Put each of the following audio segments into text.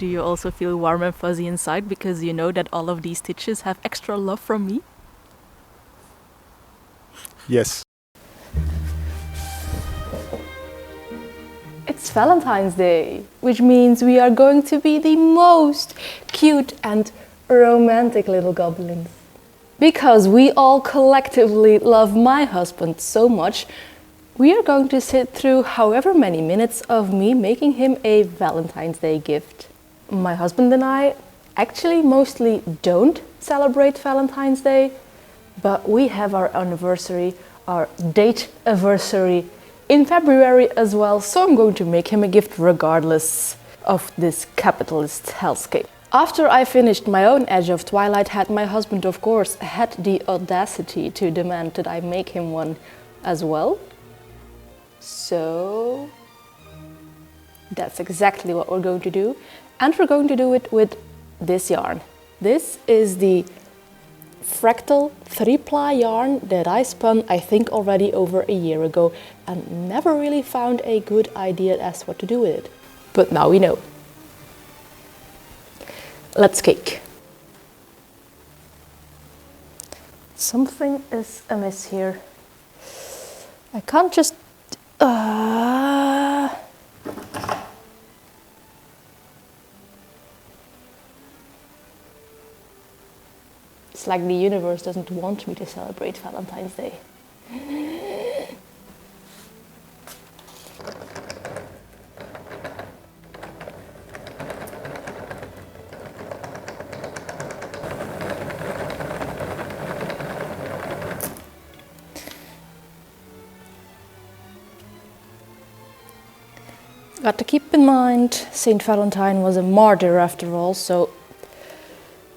Do you also feel warm and fuzzy inside because you know that all of these stitches have extra love from me? Yes. It's Valentine's Day, which means we are going to be the most cute and romantic little goblins. Because we all collectively love my husband so much, we are going to sit through however many minutes of me making him a Valentine's Day gift. My husband and I actually mostly don't celebrate Valentine's Day, but we have our anniversary, our date-anniversary in February as well, so I'm going to make him a gift regardless of this capitalist hellscape. After I finished my own Edge of Twilight hat, my husband of course had the audacity to demand that I make him one as well. So that's exactly what we're going to do, and we're going to do it with this yarn. This is the fractal 3-ply yarn that I spun, I think, already over a year ago and never really found a good idea as what to do with it. But now we know. Let's cake. Something is amiss here. I can't just... It's like the universe doesn't want me to celebrate Valentine's Day. Got to keep in mind, Saint Valentine was a martyr after all, so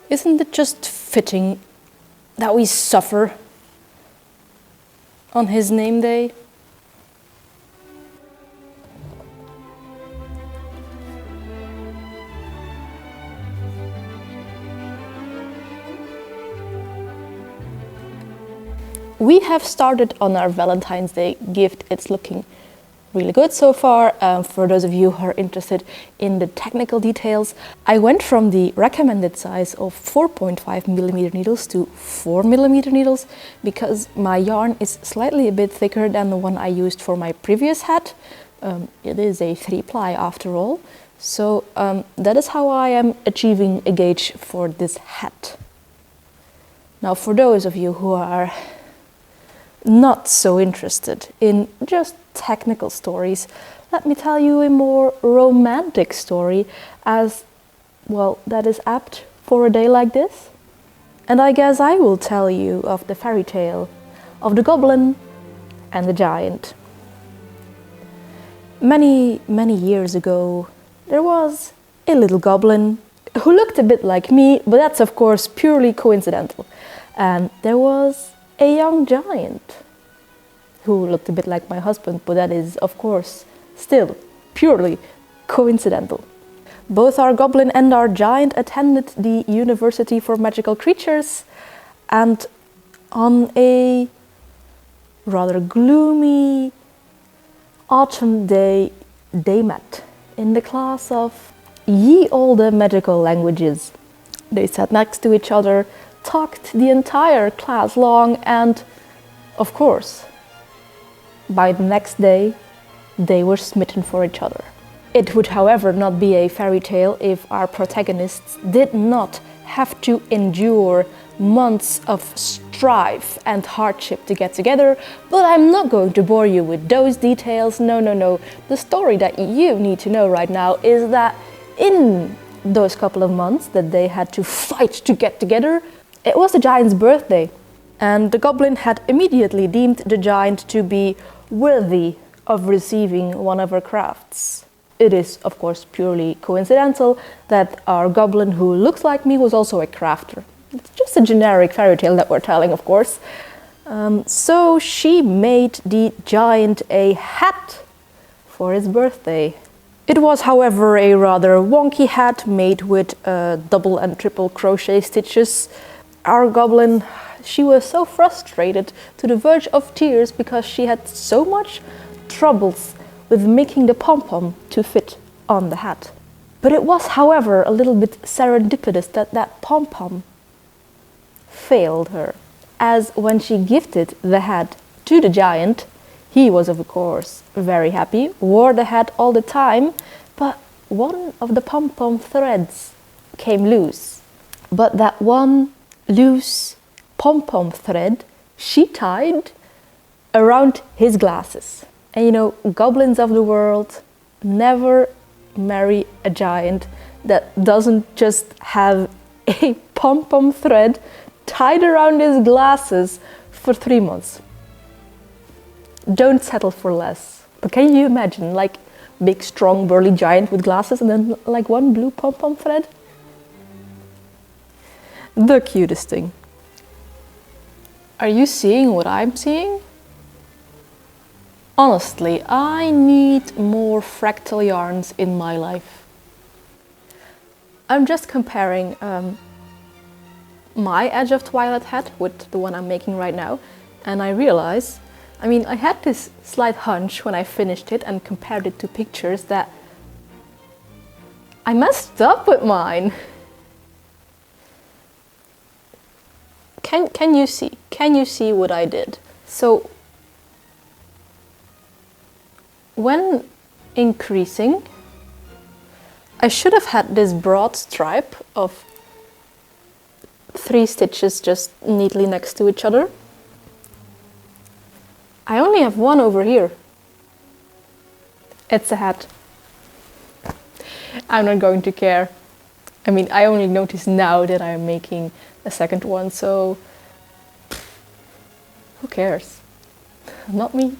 isn't it just fitting that we suffer on his name day? We have started on our Valentine's Day gift. It's looking really good so far. For those of you who are interested in the technical details, I went from the recommended size of 4.5mm needles to 4mm needles because my yarn is slightly a bit thicker than the one I used for my previous hat. It is a 3-ply after all. So that is how I am achieving a gauge for this hat. Now, for those of you who are not so interested in just technical stories, let me tell you a more romantic story, as well, that is apt for a day like this. And I guess I will tell you of the fairy tale of the goblin and the giant. Many, many years ago, there was a little goblin who looked a bit like me, but that's of course purely coincidental. And there was a young giant who looked a bit like my husband, but that is, of course, still purely coincidental. Both our goblin and our giant attended the University for Magical Creatures, and on a rather gloomy autumn day, they met in the class of ye olde magical languages. They sat next to each other, talked the entire class long, and, of course, by the next day, they were smitten for each other. It would, however, not be a fairy tale if our protagonists did not have to endure months of strife and hardship to get together, but I'm not going to bore you with those details. No, no, no. The story that you need to know right now is that in those couple of months that they had to fight to get together, it was the giant's birthday, and the goblin had immediately deemed the giant to be worthy of receiving one of her crafts. It is, of course, purely coincidental that our goblin, who looks like me, was also a crafter. It's just a generic fairy tale that we're telling, of course. So she made the giant a hat for his birthday. It was, however, a rather wonky hat made with double and triple crochet stitches. Our goblin, she was so frustrated to the verge of tears because she had so much troubles with making the pom-pom to fit on the hat. But it was, however, a little bit serendipitous that that pom-pom failed her, as when she gifted the hat to the giant, he was of course very happy, wore the hat all the time, but one of the pom-pom threads came loose. But that one loose pom-pom thread she tied around his glasses. And you know, goblins of the world never marry a giant that doesn't just have a pom-pom thread tied around his glasses for 3 months. Don't settle for less. But can you imagine, like, big, strong, burly giant with glasses and then like one blue pom-pom thread? The cutest thing. Are you seeing what I'm seeing? Honestly, I need more fractal yarns in my life. I'm just comparing my Edge of Twilight hat with the one I'm making right now, and I realize, I mean, I had this slight hunch when I finished it and compared it to pictures that I messed up with mine. Can you see? Can you see what I did? So when increasing, I should have had this broad stripe of 3 stitches just neatly next to each other. I only have one over here. It's a hat. I'm not going to care. I mean, I only notice now that I'm making a second one, so who cares? Not me.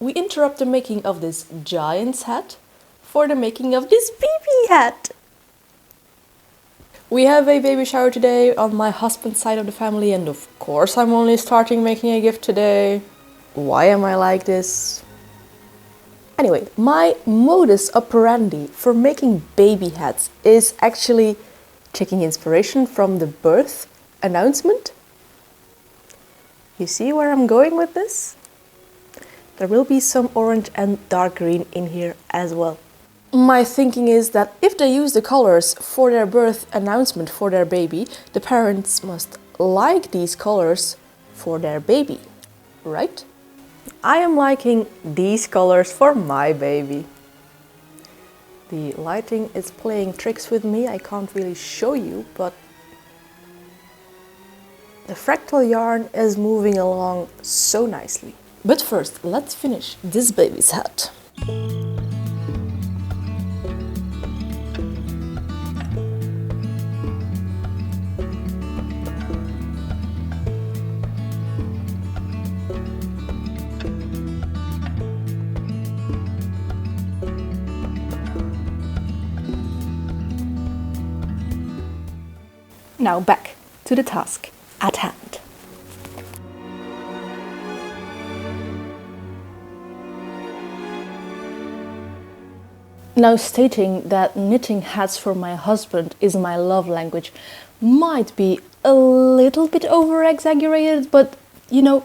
We interrupt the making of this giant's hat for the making of this baby hat. We have a baby shower today on my husband's side of the family, and of course I'm only starting making a gift today. Why am I like this? Anyway, my modus operandi for making baby hats is actually taking inspiration from the birth announcement. You see where I'm going with this? There will be some orange and dark green in here as well. My thinking is that if they use the colors for their birth announcement for their baby, the parents must like these colors for their baby, right? I am liking these colors for my baby. The lighting is playing tricks with me, I can't really show you, but the fractal yarn is moving along so nicely. But first, let's finish this baby's hat. Now back to the task at hand. Now, stating that knitting hats for my husband is my love language might be a little bit over-exaggerated, but you know,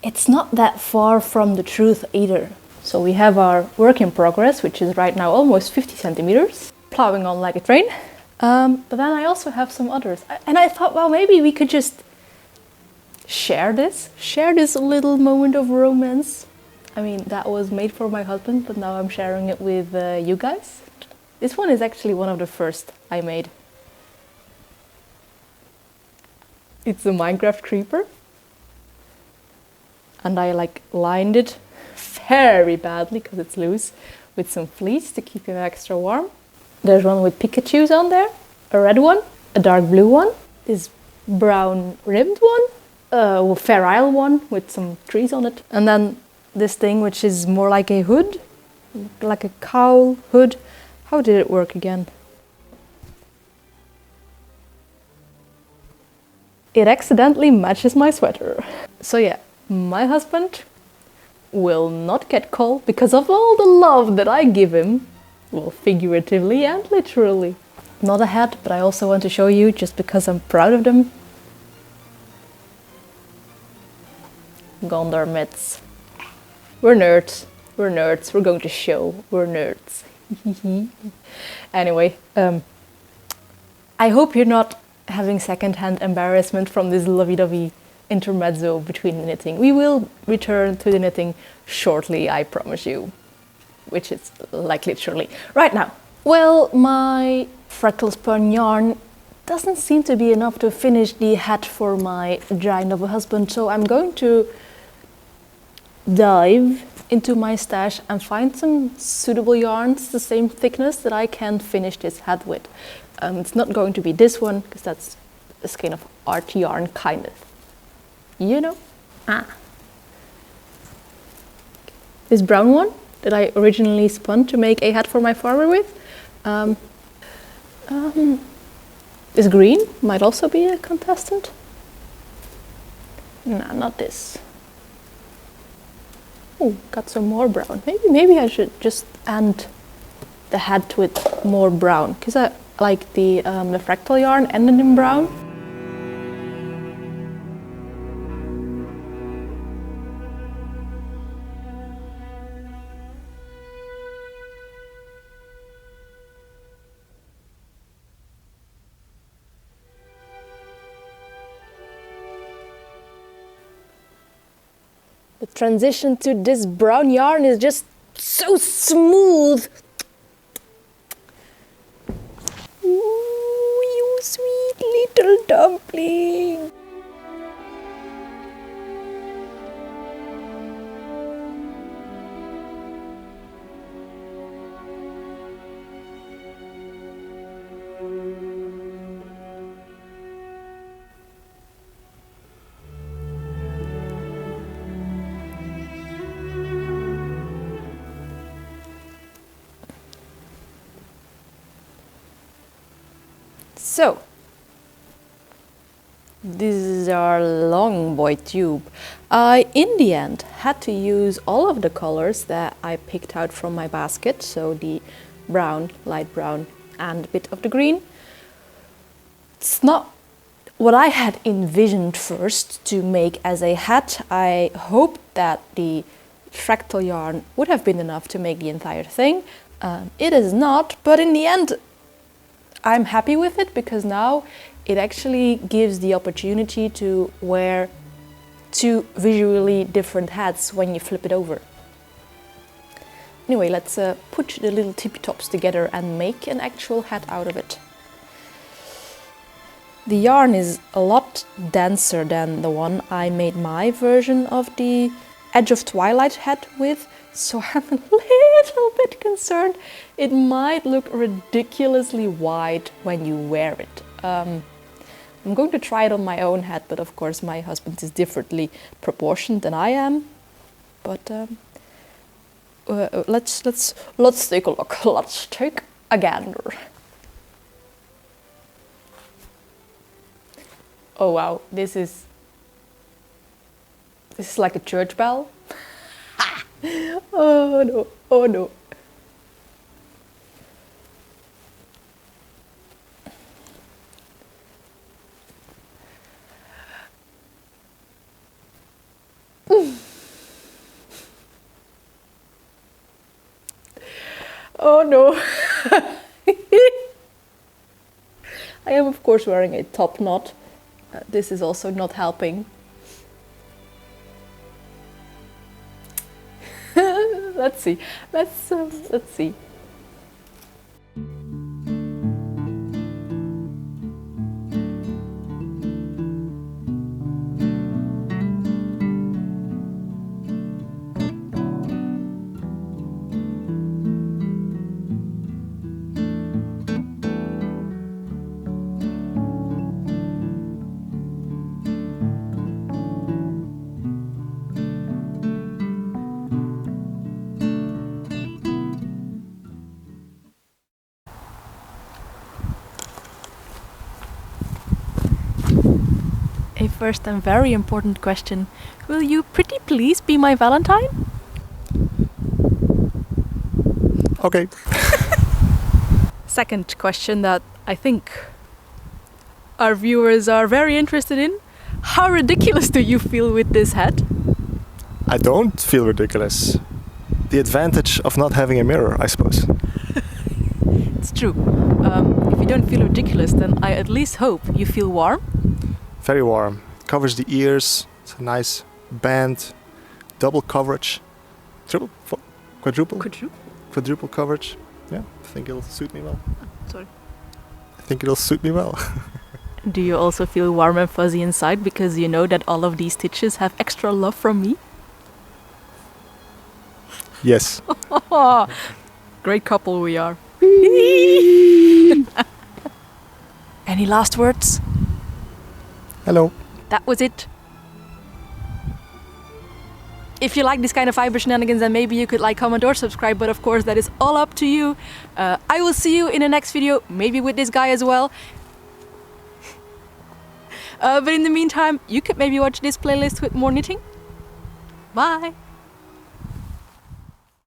it's not that far from the truth either. So we have our work in progress, which is right now almost 50 centimeters, plowing on like a train. But then I also have some others. And I thought, well, maybe we could just share this little moment of romance. I mean, that was made for my husband, but now I'm sharing it with you guys. This one is actually one of the first I made. It's a Minecraft creeper. And I like lined it very badly because it's loose with some fleece to keep him extra warm. There's one with Pikachus on there, a red one, a dark blue one, this brown rimmed one, a Fair Isle one with some trees on it, and then this thing which is more like a hood, like a cowl hood. How did it work again? it accidentally matches my sweater. So yeah, my husband will not get cold because of all the love that I give him, well, figuratively and literally. Not a hat, but I also want to show you just because I'm proud of them. Gondor mitts. We're nerds. We're nerds. We're going to show. We're nerds. Anyway, I hope you're not having secondhand embarrassment from this lovey-dovey intermezzo between the knitting. We will return to the knitting shortly, I promise you. Which is like literally right now. Well, my fractal spun yarn doesn't seem to be enough to finish the hat for my giant of a husband, so I'm going to dive into my stash and find some suitable yarns the same thickness that I can finish this hat with. It's not going to be this one, because that's a skein of art yarn, kind of. You know? This brown one that I originally spun to make a hat for my farmer with. This green might also be a contestant. No, not this. Oh, got some more brown. Maybe I should just end the hat with more brown, because I like the fractal yarn ended in brown. The transition to this brown yarn is just so smooth. Ooh, you sweet little dumpling. So, this is our long boy tube. I, in the end, had to use all of the colors that I picked out from my basket. So the brown, light brown, and a bit of the green. It's not what I had envisioned first to make as a hat. I hoped that the fractal yarn would have been enough to make the entire thing. It is not, but in the end, I'm happy with it, because now it actually gives the opportunity to wear two visually different hats when you flip it over. Anyway, let's put the little tippy tops together and make an actual hat out of it. The yarn is a lot denser than the one I made my version of the Edge of Twilight hat with, so I'm a little bit concerned it might look ridiculously wide when you wear it. I'm going to try it on my own hat, but of course my husband is differently proportioned than I am. But let's take a look. Let's take a gander. Oh wow, this is like a church bell. Oh no, oh no. Oh no. I am of course wearing a top knot. This is also not helping. Let's see. Let's see. A first and very important question. Will you pretty please be my Valentine? Okay. Second question that I think our viewers are very interested in. How ridiculous do you feel with this hat? I don't feel ridiculous. The advantage of not having a mirror, I suppose. It's true. If you don't feel ridiculous, then I at least hope you feel warm. Very warm. Covers the ears. It's a nice band. Double coverage. Quadruple? Quadruple coverage. Yeah, I think it'll suit me well. Sorry. I think it'll suit me well. Do you also feel warm and fuzzy inside because you know that all of these stitches have extra love from me? Yes. Great couple we are. Any last words? Hello. That was it. If you like this kind of fiber shenanigans, then maybe you could like, comment or subscribe, but of course that is all up to you. I will see you in the next video, maybe with this guy as well. But in the meantime, you could maybe watch this playlist with more knitting. Bye!